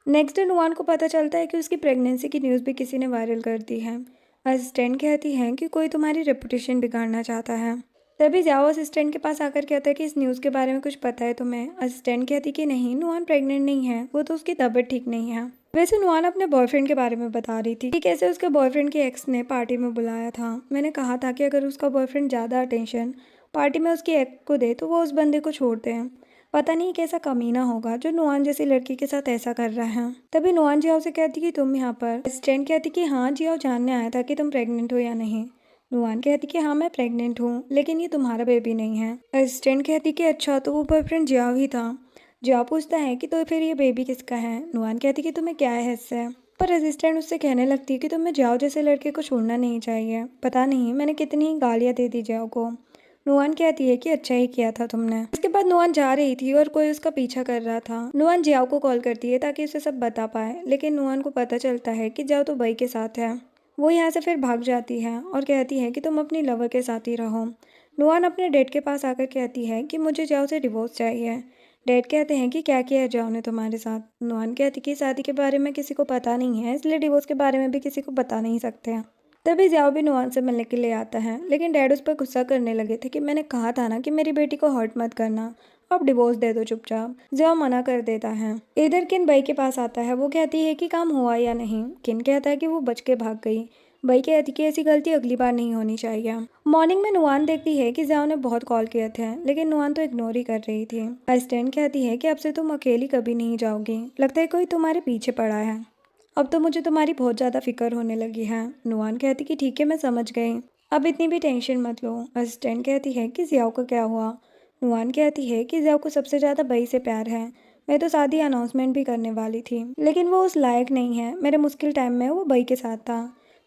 नेक्स्ट डे नुआन को पता चलता है कि उसकी प्रेगनेंसी की न्यूज़ भी किसी ने वायरल कर दी है। असिस्टेंट कहती है कि कोई तुम्हारी रेपुटेशन बिगाड़ना चाहता है। तभी जाओ असिस्टेंट के पास आकर कहता है कि इस न्यूज़ के बारे में कुछ पता है तुम्हें। असिस्टेंट कहती कि नहीं, नुआन प्रेग्नेंट नहीं है, वो तो उसकी तबीयत ठीक नहीं है। वैसे नुआन अपने बॉयफ्रेंड के बारे में बता रही थी कि कैसे उसके बॉयफ्रेंड के एक्स ने पार्टी में बुलाया था। मैंने कहा था कि अगर उसका बॉयफ्रेंड ज़्यादा अटेंशन पार्टी में उसकी एक्स को दे तो वो उस बंदे को छोड़ दें। पता नहीं कैसा कमीना होगा जो नुआन जैसी लड़की के साथ ऐसा कर रहा है। तभी नुआन जियाओ से कहती कि तुम यहाँ पर। असिस्टेंट कहती कि हाँ, जियाओ जानने आया था कि तुम प्रेग्नेंट हो या नहीं। नुआन कहती कि हाँ मैं प्रेग्नेंट हूँ लेकिन ये तुम्हारा बेबी नहीं है। असिस्टेंट कहती कि अच्छा, तो वो बॉयफ्रेंड जियाओ ही था। जियाओ पूछता है कि तो फिर ये बेबी किसका है। नुआन कहती कि तुम्हें क्या है इससे। पर असिस्टेंट उससे कहने लगती है कि तुम्हें जियाओ जैसे लड़के को छोड़ना नहीं चाहिए। पता नहीं मैंने कितनी गालियाँ दे दी जियाओ को। नुआन कहती है कि अच्छा ही किया था तुमने। इसके बाद नुआन जा रही थी और कोई उसका पीछा कर रहा था। नुआन जियाओ को कॉल करती है ताकि उसे सब बता पाए, लेकिन नुआन को पता चलता है कि जियाओ तो बई के साथ है। वो यहाँ से फिर भाग जाती है और कहती है कि तुम अपनी लवर के साथ ही रहो। नुआन अपने डैड के पास आकर कहती है कि मुझे जियाओ से डिवोर्स चाहिए। डैड कहते हैं कि क्या किया है जियाओ ने तुम्हारे साथ। नुआन कहती कि शादी के बारे में किसी को पता नहीं है, इसलिए डिवोर्स के बारे में भी किसी को बता नहीं सकते हैं। तभी जियाओ भी नुआन से मिलने के लिए आता है, लेकिन डैड उस पर गुस्सा करने लगे थे कि मैंने कहा था ना कि मेरी बेटी को हर्ट मत करना, अब डिवोर्स दे दो चुपचाप। जियाओ मना कर देता है। इधर किन बई के पास आता है। वो कहती है कि काम हुआ या नहीं। किन कहता है कि वो बच के भाग गई। बई कहती कि ऐसी गलती अगली बार नहीं होनी चाहिए। मॉर्निंग में नुआन देखती है कि जियाओ ने बहुत कॉल किए थे लेकिन नुआन तो इग्नोर ही कर रही थी। असिस्टेंट कहती है कि अब से तुम अकेली कभी नहीं जाओगी, लगता है कोई तुम्हारे पीछे पड़ा है। अब तो मुझे तुम्हारी बहुत ज़्यादा फिक्र होने लगी है। नुआन कहती कि ठीक है मैं समझ गई, अब इतनी भी टेंशन मत लो। असिस्टेंट कहती है कि जियाओ को क्या हुआ। नुआन कहती है कि जियाओ को सबसे ज़्यादा बई से प्यार है। मैं तो शादी अनाउंसमेंट भी करने वाली थी लेकिन वो उस लायक नहीं है, मेरे मुश्किल टाइम में वो बई के साथ था।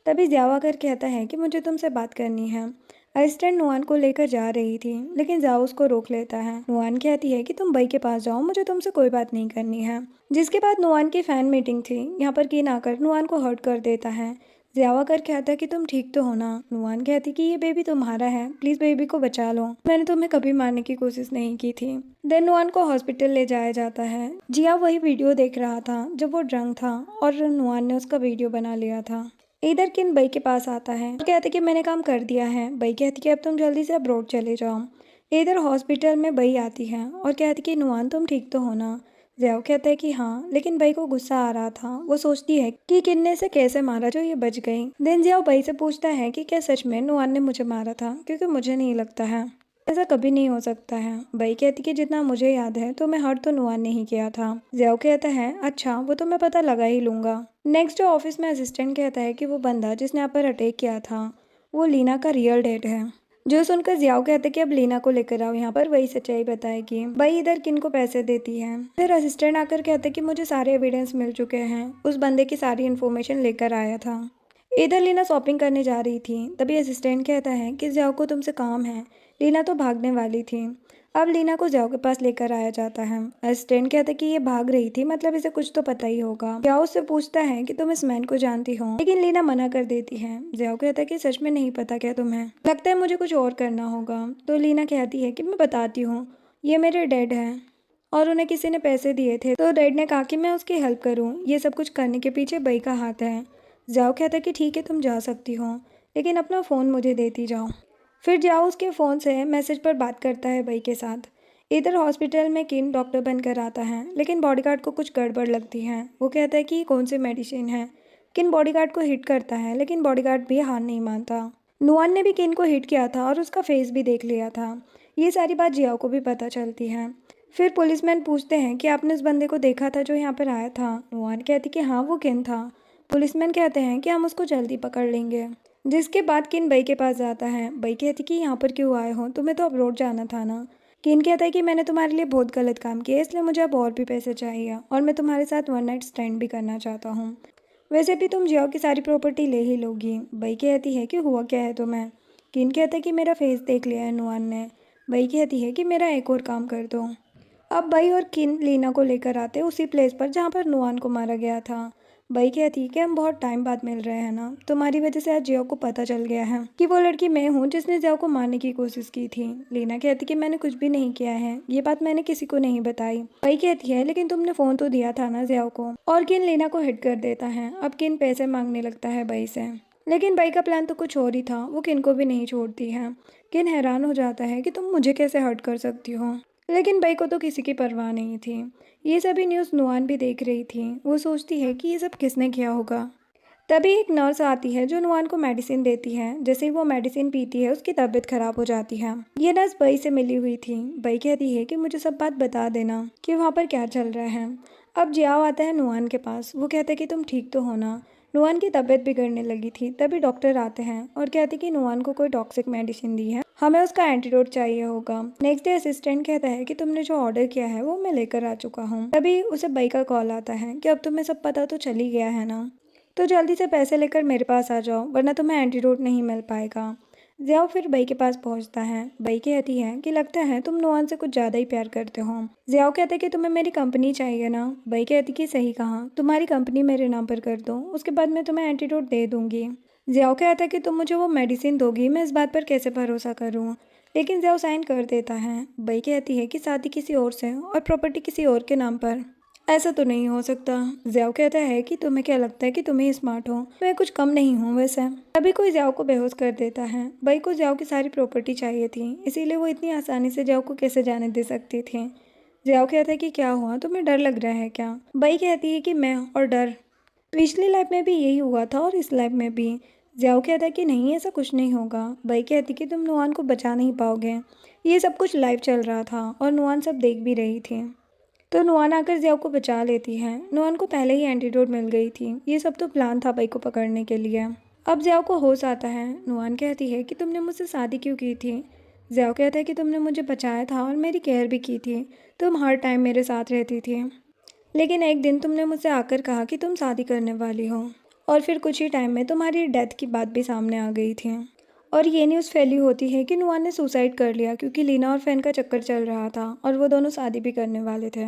तभी जियाओ आकर कहता है कि मुझे तुमसे बात करनी है। असिस्टेंट नुआन को लेकर जा रही थी लेकिन जाओ उसको रोक लेता है। नुआन कहती है कि तुम बई के पास जाओ, मुझे तुमसे कोई बात नहीं करनी है। जिसके बाद नुआन की फैन मीटिंग थी। यहाँ पर किन आकर नुआन को हर्ट कर देता है। जियाओ आकर कहता है कि तुम ठीक तो हो ना। नुआन कहती कि ये बेबी तुम्हारा है, प्लीज बेबी को बचा लो, मैंने तुम्हें कभी मारने की कोशिश नहीं की थी। देन नुआन को हॉस्पिटल ले जाया जाता है। जियाओ वही वीडियो देख रहा था जब वो ड्रंक था और नुआन ने उसका वीडियो बना लिया था। इधर किन बई के पास आता है और कहते कि मैंने काम कर दिया है। बई कहती कि अब तुम जल्दी से अब्रॉड चले जाओ। इधर हॉस्पिटल में बई आती है और कहती कि नुआन तुम ठीक तो हो ना। ज़ियाओ कहता है कि हाँ, लेकिन बई को गुस्सा आ रहा था। वो सोचती है कि किन ने इसे कैसे मारा जो ये बच गई। देन ज़ियाओ बई से पूछता है कि क्या सच में नुआन ने मुझे मारा था, क्योंकि मुझे नहीं लगता है, ऐसा कभी नहीं हो सकता है। बई कहती कि जितना मुझे याद है तो मैं हर्ट तो नुआन ने ही किया था। ज़ियाओ कहता है अच्छा, वो तो मैं पता लगा ही लूंगा। नेक्स्ट डे ऑफिस में असिस्टेंट कहता है कि वो बंदा जिसने आप पर अटैक किया था वो लीना का रियल डेड है। जो सुनकर ज़ियाओ कहते कि अब लीना को लेकर आओ यहाँ पर, वही सच्चाई बताएगी। बई इधर किन को पैसे देती है। फिर असिस्टेंट आकर कहते कि मुझे सारे एविडेंस मिल चुके हैं, उस बंदे की सारी इन्फॉर्मेशन लेकर आया था। इधर लीना शॉपिंग करने जा रही थी, तभी असिस्टेंट कहता है कि ज़ियाओ को तुमसे काम है। लीना तो भागने वाली थी। अब लीना को ज़ियाओ के पास लेकर आया जाता है। असिस्टेंट कहता है कि ये भाग रही थी, मतलब इसे कुछ तो पता ही होगा। ज़ियाओ उससे पूछता है कि तुम इस मैन को जानती हो, लेकिन लीना मना कर देती है। ज़ियाओ कहता है कि सच में नहीं पता क्या तुम्हें, लगता है मुझे कुछ और करना होगा। तो लीना कहती है कि मैं बताती हूँ, ये मेरे डैड हैं और उन्हें किसी ने पैसे दिए थे, तो डैड ने कहा कि मैं उसकी हेल्प करूँ। ये सब कुछ करने के पीछे बई का हाथ है। ज़ियाओ कहता है कि ठीक है तुम जा सकती हो, लेकिन अपना फ़ोन मुझे देती जाओ। फिर ज़ियाओ उसके फ़ोन से मैसेज पर बात करता है बई के साथ। इधर हॉस्पिटल में किन डॉक्टर बनकर आता है, लेकिन बॉडीगार्ड को कुछ गड़बड़ लगती है। वो कहता है कि ये कौन सी मेडिसिन है। किन बॉडीगार्ड को हिट करता है, लेकिन बॉडीगार्ड भी हार नहीं मानता। नुआन ने भी किन को हिट किया था और उसका फेस भी देख लिया था। ये सारी बात ज़ियाओ को भी पता चलती है। फिर पुलिसमैन पूछते हैं कि आपने उस बंदे को देखा था जो यहाँ पर आया था। नुआन कहती कि हाँ, वो किन था। पुलिसमैन कहते हैं कि हम उसको जल्दी पकड़ लेंगे। जिसके बाद किन बई के पास जाता है। बई कहती कि यहाँ पर क्यों आए हो, तुम्हें तो अब्रॉड जाना था ना। किन कहता है कि मैंने तुम्हारे लिए बहुत गलत काम किया, इसलिए मुझे अब और भी पैसे चाहिए और मैं तुम्हारे साथ वन नाइट स्टैंड भी करना चाहता हूँ। वैसे भी तुम ज़ियाओ की सारी प्रॉपर्टी ले ही लोगी। बई कहती है कि हुआ क्या है तुम्हें। किन कहता है कि मेरा फेस देख लिया है नुआन ने। बई कहती है कि मेरा एक और काम कर दो। अब बई और किन लीना को लेकर आते उसी प्लेस पर जहाँ पर नुआन को मारा गया था। बई कहती है कि हम बहुत टाइम बाद मिल रहे हैं ना, तुम्हारी वजह से आज ज़ियाओ को पता चल गया है कि वो लड़की मैं हूँ जिसने ज़ियाओ को मारने की कोशिश की थी। लीना कहती कि मैंने कुछ भी नहीं किया है, ये बात मैंने किसी को नहीं बताई। बई कहती है लेकिन तुमने फ़ोन तो दिया था ना ज़ियाओ को। और किन लीना को हिट कर देता है। अब किन पैसे मांगने लगता है बई से, लेकिन बई का प्लान तो कुछ और ही था। वो किन को भी नहीं छोड़ती है। किन हैरान हो जाता है कि तुम मुझे कैसे हर्ट कर सकती हो, लेकिन बई को तो किसी की परवाह नहीं थी। ये सभी न्यूज़ नुआन भी देख रही थी। वो सोचती है कि ये सब किसने किया होगा। तभी एक नर्स आती है जो नुआन को मेडिसिन देती है। जैसे ही वो मेडिसिन पीती है उसकी तबीयत खराब हो जाती है। ये नर्स बई से मिली हुई थी। बई कहती है कि मुझे सब बात बता देना कि वहाँ पर क्या चल रहा है। अब ज़ियाओ आता है नुआन के पास। वो कहता है कि तुम ठीक तो हो ना। नुआन की तबीयत बिगड़ने लगी थी। तभी डॉक्टर आते हैं और कहते कि नुआन को कोई टॉक्सिक मेडिसिन दी है, हमें उसका एंटीडोट चाहिए होगा। नेक्स्ट डे असिस्टेंट कहता है कि तुमने जो ऑर्डर किया है वो मैं लेकर आ चुका हूँ। तभी उसे बई का कॉल आता है कि अब तुम्हें सब पता तो चल ही गया है ना, तो जल्दी से पैसे लेकर मेरे पास आ जाओ, वरना तुम्हें एंटीडोट नहीं मिल पाएगा। ज़ियाओ फिर बई के पास पहुंचता है। बई कहती है कि लगता है तुम नुआन से कुछ ज़्यादा ही प्यार करते हो। ज़ियाओ कहता है कि तुम्हें मेरी कंपनी चाहिए ना। बई कहती कि सही कहा, तुम्हारी कंपनी मेरे नाम पर कर दो, उसके बाद मैं तुम्हें एंटीडोट दे दूंगी। ज़ियाओ कहता है कि तुम मुझे वो मेडिसिन दोगी, मैं इस बात पर कैसे भरोसा करूँ, लेकिन ज़ियाओ साइन कर देता है। बई कहती है कि शादी किसी और से और प्रॉपर्टी किसी और के नाम पर, ऐसा तो नहीं हो सकता। ज़ियाओ कहता है कि तुम्हें क्या लगता है कि तुम ही स्मार्ट हो, मैं कुछ कम नहीं हूँ वैसे। तभी कोई ज़ियाओ को बेहोश कर देता है। बई को ज़ियाओ की सारी प्रॉपर्टी चाहिए थी, इसीलिए वो इतनी आसानी से ज़ियाओ को कैसे जाने दे सकती थी। ज़ियाओ कहता है कि क्या हुआ, तुम्हें डर लग रहा है क्या। बई कहती है कि मैं और डर, पिछली लाइफ में भी यही हुआ था और इस लाइफ में भी। ज़ियाओ कहता है कि नहीं, ऐसा कुछ नहीं होगा। बई कहती कि तुम नुआन को बचा नहीं पाओगे, ये सब कुछ लाइव चल रहा था और नुआन सब देख भी रही थी। तो नुआन आकर ज़ियाओ को बचा लेती है। नुआन को पहले ही एंटीडोट मिल गई थी। ये सब तो प्लान था बई को पकड़ने के लिए। अब ज़ियाओ को होश आता है। नुआन कहती है कि तुमने मुझसे शादी क्यों की थी। ज़ियाओ कहता है कि तुमने मुझे बचाया था और मेरी केयर भी की थी, तुम हर टाइम मेरे साथ रहती थी, लेकिन एक दिन तुमने मुझसे आकर कहा कि तुम शादी करने वाली हो, और फिर कुछ ही टाइम में तुम्हारी डेथ की बात भी सामने आ गई थी। और ये न्यूज़ फैली होती है कि नुआन ने सुसाइड कर लिया, क्योंकि लीना और फैन का चक्कर चल रहा था और वो दोनों शादी भी करने वाले थे।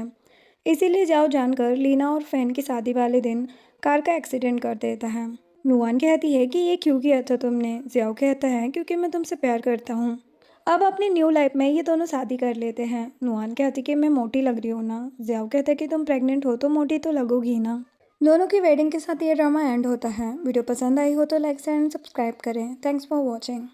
इसीलिए ज़ियाओ जानकर लीना और फैन की शादी वाले दिन कार का एक्सीडेंट कर देता है। नुआन कहती है कि ये क्यों किया था तुमने। ज़ियाओ कहता है क्योंकि मैं तुमसे प्यार करता हूँ। अब अपनी न्यू लाइफ में ये दोनों शादी कर लेते हैं। नुआन कहती कि मैं मोटी लग रही हूँ ना। ज़ियाओ कहता है कि तुम प्रेग्नेंट हो तो मोटी तो लगोगी ना। दोनों की वेडिंग के साथ ये ड्रामा एंड होता है। वीडियो पसंद आई हो तो लाइक एंड सब्सक्राइब करें। Thanks for watching.